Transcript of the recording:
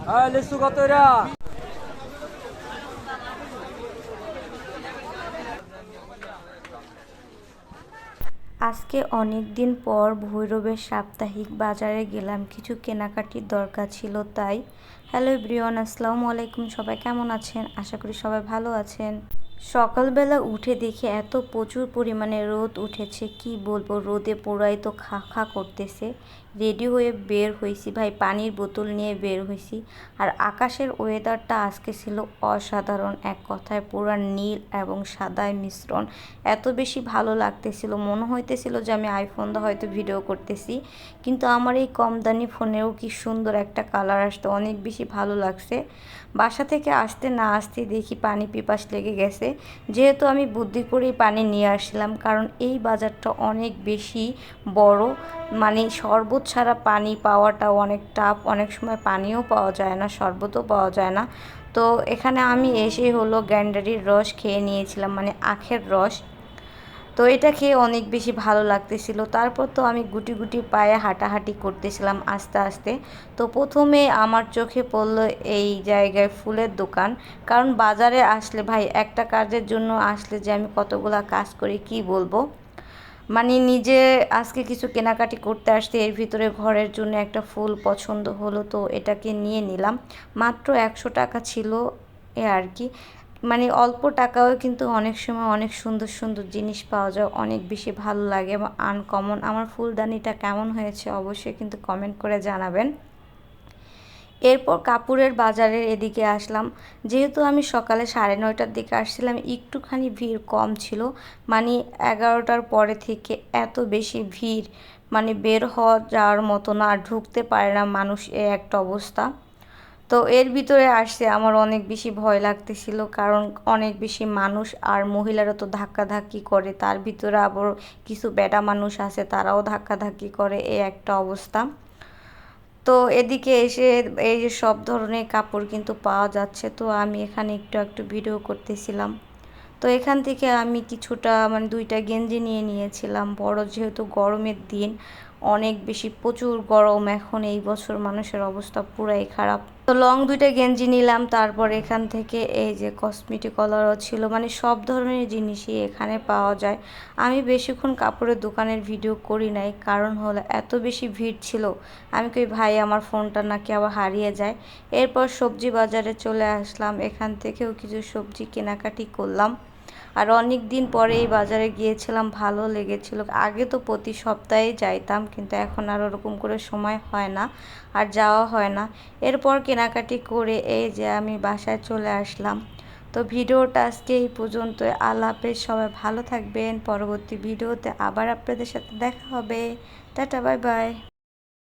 লিচু কত এরা? আজকে অনেক দিন পর ভৈরবের সাপ্তাহিক বাজারে গেলাম, কিছু কেনাকাটির দরকার ছিল তাই। হ্যালো এভরিওয়ান, আসসালামু আলাইকুম। সবাই কেমন আছেন? আশা করি সবাই ভালো আছেন। সকালবেলা উঠে দেখি এত প্রচুর পরিমাণে রোদ উঠেছে, কি বলবো, রোদে পোড়াই তো খা খা করতেছে। রেডি হয়ে বের হয়েছি ভাই, পানির বোতল নিয়ে বের হয়েছি। আর আকাশের ওয়েদারটা আজকে ছিল অসাধারণ, এক কথায় পুরা নীল এবং সাদায় মিশ্রণ। এত বেশি ভালো লাগতেছিল, মনে হইতেছিল যে আমি আইফোন দিয়ে হয়তো ভিডিও করতেছি, কিন্তু আমার এই কম দামি ফোনেও কি সুন্দর একটা কালার আসতো, অনেক বেশি ভালো লাগছে। বাসা থেকে আসতে না আসতে দেখি পানি পিপাস লেগে গেছে, যেহেতু আমি বুদ্ধি করেই পানি নিয়ে আসলাম, কারণ এই বাজারটা অনেক বেশি বড়, মানে শরবত ছাড়া পানি পাওয়াটা অনেক টাফ, অনেক সময় পানিও পাওয়া যায় না, শরবতও পাওয়া যায় না। তো এখানে আমি এসে হলো গ্যান্ডারির রস খেয়ে নিয়েছিলাম, মানে আখের রস। তো এটা খেয়ে অনেক বেশি ভালো লাগতেছিল। তারপর তো আমি গুটি গুটি পায়ে হাঁটাহাঁটি করতেছিলাম আস্তে আস্তে। তো প্রথমে আমার চোখে পড়লো এই জায়গায় ফুলের দোকান, কারণ বাজারে আসলে ভাই, একটা কাজের জন্য আসলে যে আমি কতগুলা কাজ করি কি বলবো। মানে নিজে আজকে কিছু কেনাকাটি করতে আসতে এর ভিতরে ঘরের জন্য একটা ফুল পছন্দ হলো, তো এটাকে নিয়ে নিলাম। মাত্র 100 টাকা ছিল, এ আর কি। মানে অল্প টাকাও কিন্তু অনেক সময় অনেক সুন্দর সুন্দর জিনিস পাওয়া যায়, অনেক বেশি ভালো লাগে এবং আনকমন। আমার ফুলদানিটা কেমন হয়েছে অবশ্যই কিন্তু কমেন্ট করে জানাবেন। এরপর কাপড়ের বাজারের এদিকে আসলাম। যেহেতু আমি সকালে 9:30টার দিকে আসছিলাম, একটুখানি ভিড় কম ছিল। মানে 11টার পরে থেকে এত বেশি ভিড়, মানে বের হওয়া যাওয়ার মতো না, ঢুকতে পারে না মানুষ, এই একটা অবস্থা। তো এর ভিতরে আসছে আমার অনেক বেশি ভয় লাগতেছিল, কারণ অনেক বেশি মানুষ, আর মহিলারা তো ধাক্কাধাক্কি করে, তার ভিতরে আবার কিছু বেটা মানুষ আছে, তারাও ধাক্কাধাক্কি করে, এই একটা অবস্থা। তো এদিকে এসে এই যে সব ধরনের কাপড় কিন্তু পাওয়া যাচ্ছে, তো আমি এখানে একটু একটু ভিডিও করতেছিলাম। তো এখান থেকে আমি কিছুটা, মানে 2টা গেঞ্জি নিয়ে নিয়েছিলাম, বড়, যেহেতু গরমের দিন, অনেক বেশি প্রচুর গরম এখন, এই বছর মানুষের অবস্থা পুরাই খারাপ। তো লং 2টা গেঞ্জি নিলাম। তারপর এখান থেকে এই যে কসমেটিক কলারও ছিল, মানে সব ধরনের জিনিসই এখানে পাওয়া যায়। আমি বেশিক্ষণ কাপড়ের দোকানের ভিডিও করি নাই, কারণ হলো এত বেশি ভিড় ছিল। আমি কই ভাই, আমার ফোনটা নাকি আবার হারিয়ে যায়। এরপর সবজি বাজারে চলে আসলাম, এখান থেকেও কিছু সবজি কেনাকাটি করলাম। আর অনেক দিন পরে এই বাজারে গিয়েছিলাম, ভালো লেগেছিল। আগে তো প্রতি সপ্তাহে যাইতাম, কিন্তু এখন আর ওরকম করে সময় হয় না, আর যাওয়া হয় না। এরপর কেনাকাটি করে এই যে আমি বাসায় চলে আসলাম। তো ভিডিওটা আজকে এই পর্যন্ত। আল্লাহ হাফেজ, সবাই ভালো থাকবেন। পরবর্তী ভিডিওতে আবার আপনাদের সাথে দেখা হবে। Tata, bye bye.